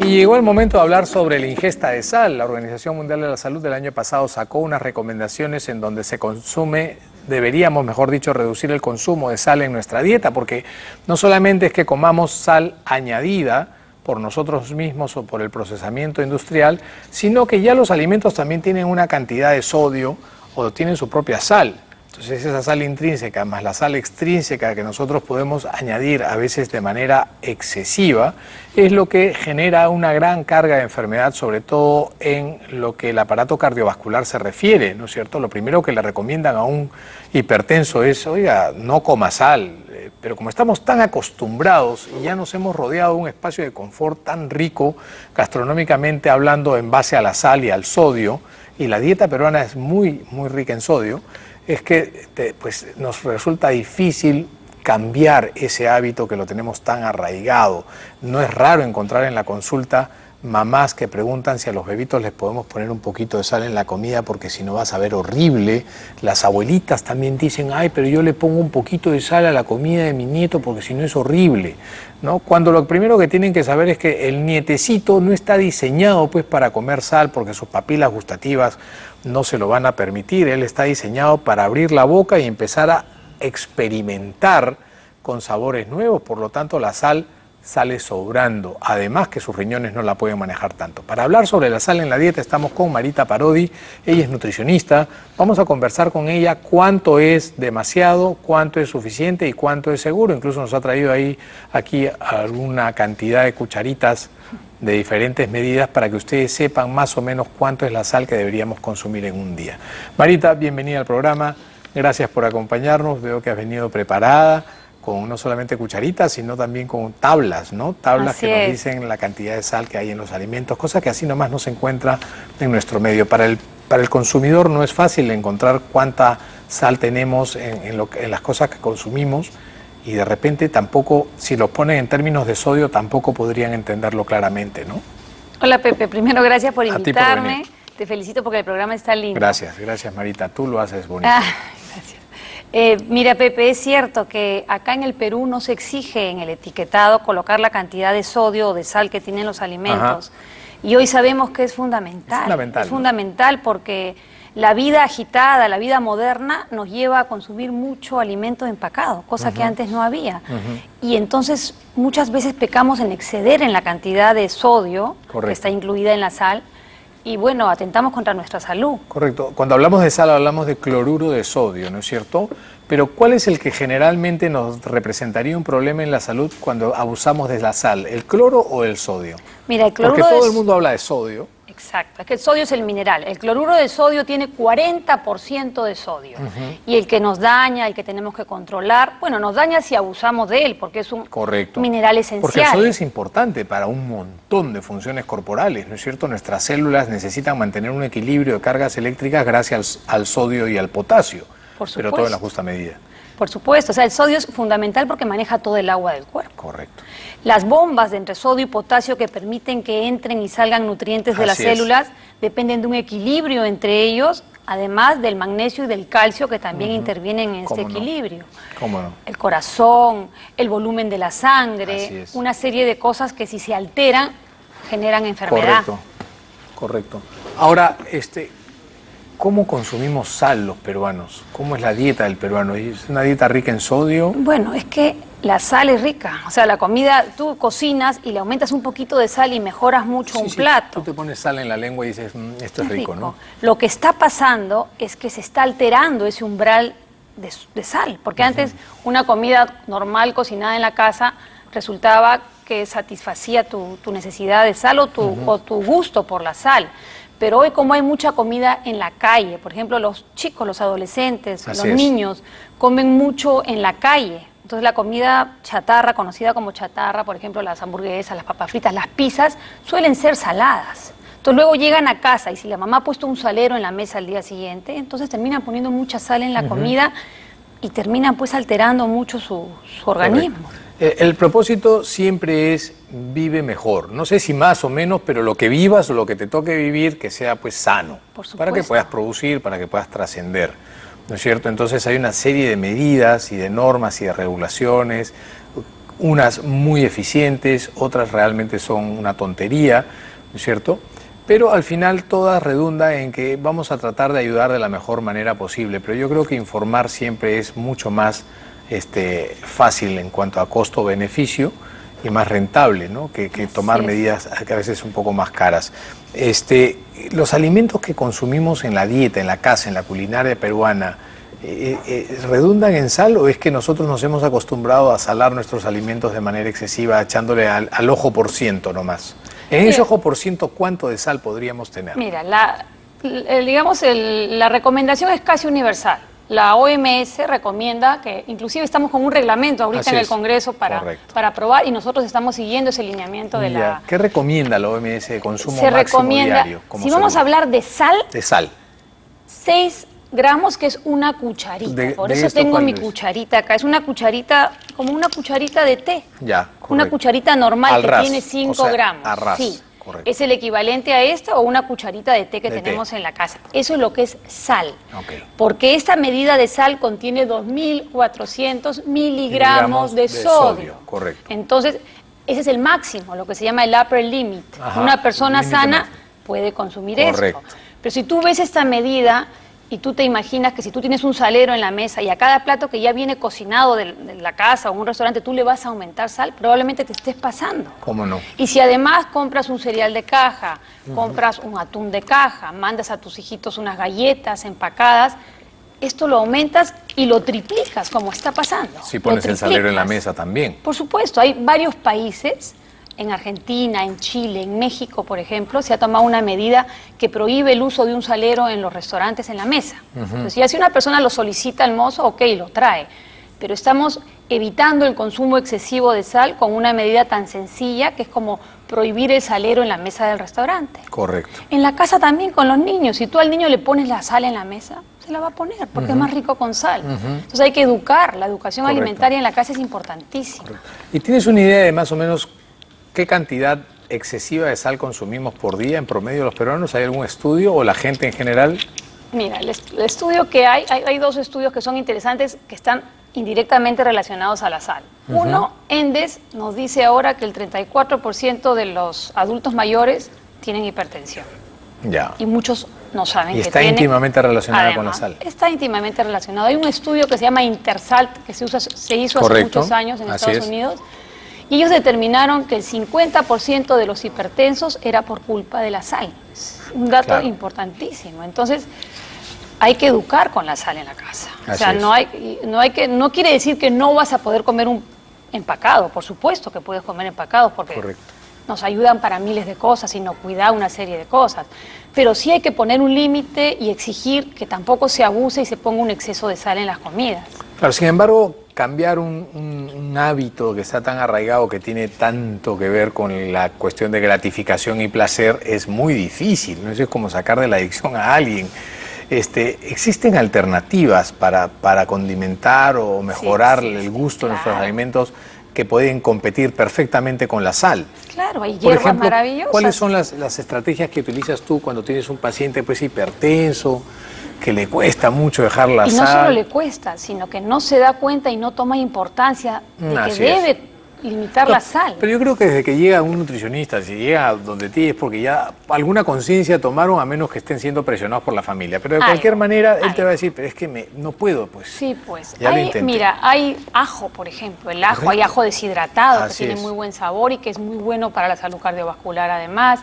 Y llegó el momento de hablar sobre la ingesta de sal. La Organización Mundial de la Salud del año pasado sacó unas recomendaciones en donde se consume, deberíamos, mejor dicho, reducir el consumo de sal en nuestra dieta, porque no solamente es que comamos sal añadida por nosotros mismos o por el procesamiento industrial, sino que ya los alimentos también tienen una cantidad de sodio o tienen su propia sal. Entonces esa sal intrínseca más la sal extrínseca que nosotros podemos añadir a veces de manera excesiva es lo que genera una gran carga de enfermedad, sobre todo en lo que el aparato cardiovascular se refiere, ¿no es cierto? Lo primero que le recomiendan a un hipertenso es, oiga, no coma sal, pero como estamos tan acostumbrados y ya nos hemos rodeado de un espacio de confort tan rico gastronómicamente hablando en base a la sal y al sodio, y la dieta peruana es muy rica en sodio, es que pues, nos resulta difícil cambiar ese hábito que lo tenemos tan arraigado. No es raro encontrar en la consulta mamás que preguntan si a los bebitos les podemos poner un poquito de sal en la comida porque si no va a saber horrible. Las abuelitas también dicen, ay, pero yo le pongo un poquito de sal a la comida de mi nieto porque si no es horrible, ¿no? Cuando lo primero que tienen que saber es que el nietecito no está diseñado pues para comer sal porque sus papilas gustativas no se lo van a permitir. Él está diseñado para abrir la boca y empezar a experimentar con sabores nuevos, por lo tanto la sal sale sobrando, además que sus riñones no la pueden manejar tanto. Para hablar sobre la sal en la dieta estamos con Marita Parodi, ella es nutricionista, vamos a conversar con ella cuánto es demasiado, cuánto es suficiente y cuánto es seguro. Incluso nos ha traído aquí alguna cantidad de cucharitas de diferentes medidas para que ustedes sepan más o menos cuánto es la sal que deberíamos consumir en un día. Marita, bienvenida al programa, gracias por acompañarnos, veo que has venido preparada con no solamente cucharitas, sino también con tablas, ¿no? Tablas que nos dicen la cantidad de sal que hay en los alimentos, cosa que así nomás no se encuentra en nuestro medio. Para el consumidor no es fácil encontrar cuánta sal tenemos en las cosas que consumimos, y de repente tampoco, si lo ponen en términos de sodio, tampoco podrían entenderlo claramente, ¿no? Hola Pepe, primero gracias por invitarme, te felicito porque el programa está lindo. Gracias Marita, tú lo haces bonito. Gracias. Mira Pepe, es cierto que acá en el Perú no se exige en el etiquetado colocar la cantidad de sodio o de sal que tienen los alimentos. Ajá. Y hoy sabemos que es fundamental. Es fundamental porque la vida agitada, la vida moderna nos lleva a consumir mucho alimento empacado, cosa que antes no había. Y entonces muchas veces pecamos en exceder en la cantidad de sodio que está incluida en la sal. Y bueno, atentamos contra nuestra salud. Correcto. Cuando hablamos de sal hablamos de cloruro de sodio, ¿no es cierto? Pero ¿cuál es el que generalmente nos representaría un problema en la salud cuando abusamos de la sal? ¿El cloro o el sodio? Mira, el cloruro porque todo el mundo habla de sodio. Exacto, es que el sodio es el mineral. El cloruro de sodio tiene 40% de sodio. Y el que nos daña, el que tenemos que controlar, bueno, nos daña si abusamos de él, porque es un mineral esencial. Porque el sodio es importante para un montón de funciones corporales, ¿no es cierto? Nuestras células necesitan mantener un equilibrio de cargas eléctricas gracias al sodio y al potasio, pero todo en la justa medida. Por supuesto, o sea, el sodio es fundamental porque maneja todo el agua del cuerpo. Correcto. Las bombas de entre sodio y potasio que permiten que entren y salgan nutrientes de las células dependen de un equilibrio entre ellos, además del magnesio y del calcio que también intervienen en este equilibrio. ¿Cómo no? El corazón, el volumen de la sangre, una serie de cosas que si se alteran generan enfermedad. Correcto. Ahora, ¿cómo consumimos sal los peruanos? ¿Cómo es la dieta del peruano? ¿Es una dieta rica en sodio? Bueno, es que la sal es rica. O sea, la comida, tú cocinas y le aumentas un poquito de sal y mejoras mucho un plato. Tú te pones sal en la lengua y dices, esto es rico, ¿no? Lo que está pasando es que se está alterando ese umbral de sal. Porque antes una comida normal cocinada en la casa resultaba que satisfacía tu necesidad de sal o tu gusto por la sal. Pero hoy, como hay mucha comida en la calle, por ejemplo, los chicos, los adolescentes, los niños comen mucho en la calle. Entonces la comida chatarra, conocida como chatarra, por ejemplo, las hamburguesas, las papas fritas, las pizzas, suelen ser saladas. Entonces luego llegan a casa y si la mamá ha puesto un salero en la mesa al día siguiente, entonces terminan poniendo mucha sal en la comida y terminan pues alterando mucho su organismo. El propósito siempre es vive mejor. No sé si más o menos, pero lo que vivas o lo que te toque vivir, que sea pues sano. Por supuesto. Para que puedas producir, para que puedas trascender. ¿no es cierto? Entonces hay una serie de medidas y de normas y de regulaciones, unas muy eficientes, otras realmente son una tontería, ¿no es cierto? Pero al final todas redundan en que vamos a tratar de ayudar de la mejor manera posible, pero yo creo que informar siempre es mucho más fácil en cuanto a costo-beneficio y más rentable, ¿no? que tomar medidas que a veces un poco más caras. Los alimentos que consumimos en la dieta, en la casa, en la culinaria peruana, ¿redundan en sal o es que nosotros nos hemos acostumbrado a salar nuestros alimentos de manera excesiva, echándole al ojo por ciento nomás? En ese ojo por ciento, ¿cuánto de sal podríamos tener? Mira, la recomendación es casi universal. La OMS recomienda que, inclusive estamos con un reglamento ahorita en el Congreso para aprobar y nosotros estamos siguiendo ese lineamiento de la... ¿Qué recomienda la OMS de consumo Se máximo recomienda, diario? Si vamos a hablar de sal... De sal. 6 gramos, que es una cucharita. Por eso tengo mi cucharita acá. Es una cucharita, como una cucharita de té. Ya, correcto. Una cucharita normal que tiene 5 gramos. A ras. Sí. Correcto. Es el equivalente a esta o una cucharita de té que tenemos en la casa. Eso es lo que es sal. Okay. Porque esta medida de sal contiene 2.400 miligramos de sodio. Correcto. Entonces, ese es el máximo, lo que se llama el upper limit. Ajá, una persona sana puede consumir esto. Pero si tú ves esta medida y tú te imaginas que si tú tienes un salero en la mesa y a cada plato que ya viene cocinado de la casa o un restaurante tú le vas a aumentar sal, probablemente te estés pasando. ¿Cómo no? Y si además compras un cereal de caja, compras un atún de caja, mandas a tus hijitos unas galletas empacadas, esto lo aumentas y lo triplicas, como está pasando. Si pones el salero en la mesa también. Por supuesto, hay varios países, en Argentina, en Chile, en México, por ejemplo, se ha tomado una medida que prohíbe el uso de un salero en los restaurantes en la mesa. Entonces, ya si una persona lo solicita al mozo, ok, lo trae. Pero estamos evitando el consumo excesivo de sal con una medida tan sencilla que es como prohibir el salero en la mesa del restaurante. Correcto. En la casa también con los niños. Si tú al niño le pones la sal en la mesa, se la va a poner porque es más rico con sal. Entonces hay que educar. La educación alimentaria en la casa es importantísima. Correcto. ¿Y tienes una idea de más o menos qué cantidad excesiva de sal consumimos por día en promedio los peruanos? ¿Hay algún estudio o la gente en general? Mira, el estudio que hay 2 estudios que son interesantes que están indirectamente relacionados a la sal. Uno, ENDES, nos dice ahora que el 34% de los adultos mayores tienen hipertensión. Ya. Y muchos no saben que está tienen. íntimamente relacionada con la sal. Está íntimamente relacionado. Hay un estudio que se llama Intersalt, que se hizo hace muchos años en Estados Unidos. Y ellos determinaron que el 50% de los hipertensos era por culpa de la sal. Es un dato importantísimo. Entonces, hay que educar con la sal en la casa. O sea, no quiere decir que no vas a poder comer un empacado. Por supuesto que puedes comer empacados porque nos ayudan para miles de cosas, inocuidad, una serie de cosas. Pero sí hay que poner un límite y exigir que tampoco se abuse y se ponga un exceso de sal en las comidas. Claro, sin embargo, cambiar un hábito que está tan arraigado, que tiene tanto que ver con la cuestión de gratificación y placer, es muy difícil, ¿no? Eso es como sacar de la adicción a alguien. ¿Existen alternativas para condimentar o mejorar el gusto de nuestros alimentos que pueden competir perfectamente con la sal? Claro, hay hierbas maravillosas. ¿Cuáles son las estrategias que utilizas tú cuando tienes un paciente pues hipertenso, que le cuesta mucho dejar la sal? Y no solo le cuesta, sino que no se da cuenta y no toma importancia de que debe limitar la sal. Pero yo creo que desde que llega un nutricionista, si llega donde ti, es porque ya alguna conciencia tomaron, a menos que estén siendo presionados por la familia. Pero de cualquier manera, él te va a decir, pero es que no puedo, pues. Sí, pues. Ya lo intenté. Mira, hay ajo, por ejemplo. El ajo, hay ajo deshidratado, que tiene muy buen sabor y que es muy bueno para la salud cardiovascular además.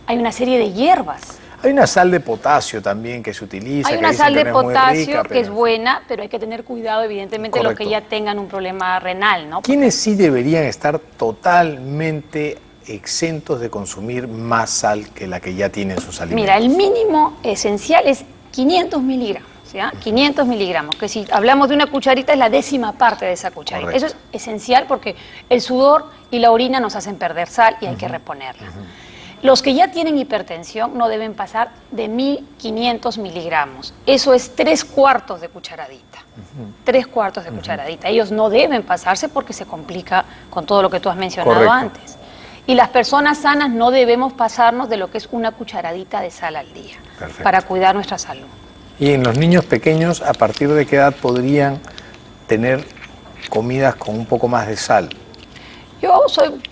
Hay una serie de hierbas. Hay una sal de potasio también que se utiliza. Hay una sal de potasio que es buena, pero hay que tener cuidado, evidentemente, los que ya tengan un problema renal, ¿no? ¿Quiénes sí deberían estar totalmente exentos de consumir más sal que la que ya tienen sus alimentos? Mira, el mínimo esencial es 500 miligramos, ¿ya? 500 miligramos, que si hablamos de una cucharita es la 10ª parte de esa cucharita. Eso es esencial porque el sudor y la orina nos hacen perder sal y hay que reponerla. Los que ya tienen hipertensión no deben pasar de 1.500 miligramos. Eso es 3/4 de cucharadita. 3/4 de cucharadita. Ellos no deben pasarse porque se complica con todo lo que tú has mencionado antes. Y las personas sanas no debemos pasarnos de lo que es una cucharadita de sal al día para cuidar nuestra salud. Y en los niños pequeños, ¿a partir de qué edad podrían tener comidas con un poco más de sal? Yo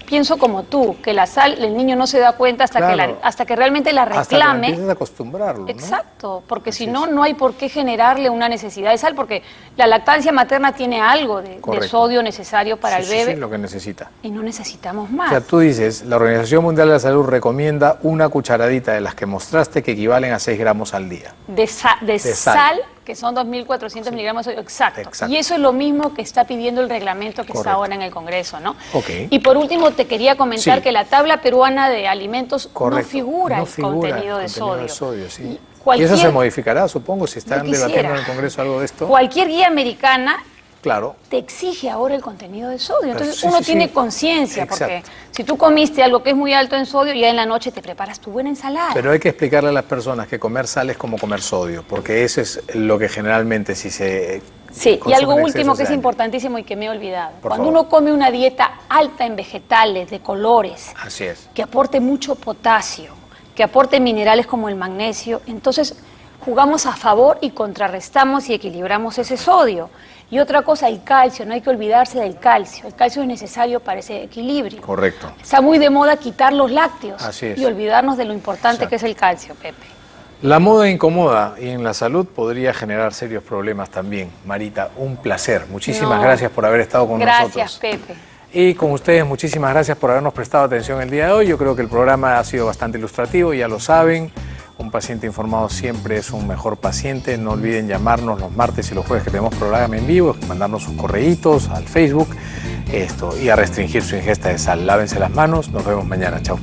pienso como tú, que la sal, el niño no se da cuenta hasta, Claro. hasta que realmente la reclame. Hasta que empiezas a acostumbrarlo, ¿no? Exacto, porque Así si no, es. no hay por qué generarle una necesidad de sal, porque la lactancia materna tiene algo de Correcto. sodio necesario para el bebé Sí, lo que necesita. y no necesitamos O más. sea, tú dices, la Organización Mundial de la Salud recomienda una cucharadita de las que mostraste que equivalen a 6 gramos al día. De sal. sal, que son 2.400 miligramos de sodio, exacto. Exacto. Y eso es lo mismo que está pidiendo el reglamento que Correcto. está ahora en el Congreso, ¿no? Ok. Y por último, te quería comentar Sí. que la tabla peruana de alimentos Correcto. no figura No el figura contenido de el sodio. sí. Y Y cualquier- eso se modificará, supongo, si Yo están quisiera. debatiendo en el Congreso algo de esto. Cualquier guía americana Claro. te exige ahora el contenido de sodio. Entonces Sí, uno sí, tiene sí. conciencia, porque Exacto. si tú comiste algo que es muy alto en sodio, ya en la noche te preparas tu buena ensalada. Pero hay que explicarle a las personas que comer sal es como comer sodio, porque eso es lo que generalmente si se Sí, y consume algo en último exceso que es daña. importantísimo y que me he olvidado. Por Cuando favor. uno come una dieta alta en vegetales, de colores, Así es. que aporte mucho potasio, que aporte minerales como el magnesio, entonces jugamos a favor y contrarrestamos y equilibramos ese sodio. Y otra cosa, el calcio, no hay que olvidarse del calcio. El calcio es necesario para ese equilibrio. Correcto. Está muy de moda quitar los lácteos Así es. y olvidarnos de lo importante Exacto. que es el calcio, Pepe. La moda incomoda y en la salud podría generar serios problemas también. Marita, un placer. Muchísimas No. gracias por haber estado con Gracias, nosotros. Pepe. Y con ustedes, muchísimas gracias por habernos prestado atención el día de hoy. Yo creo que el programa ha sido bastante ilustrativo, ya lo saben. Un paciente informado siempre es un mejor paciente. No olviden llamarnos los martes y los jueves que tenemos programa en vivo, mandarnos sus correitos al Facebook y a restringir su ingesta de sal. Lávense las manos. Nos vemos mañana. Chao.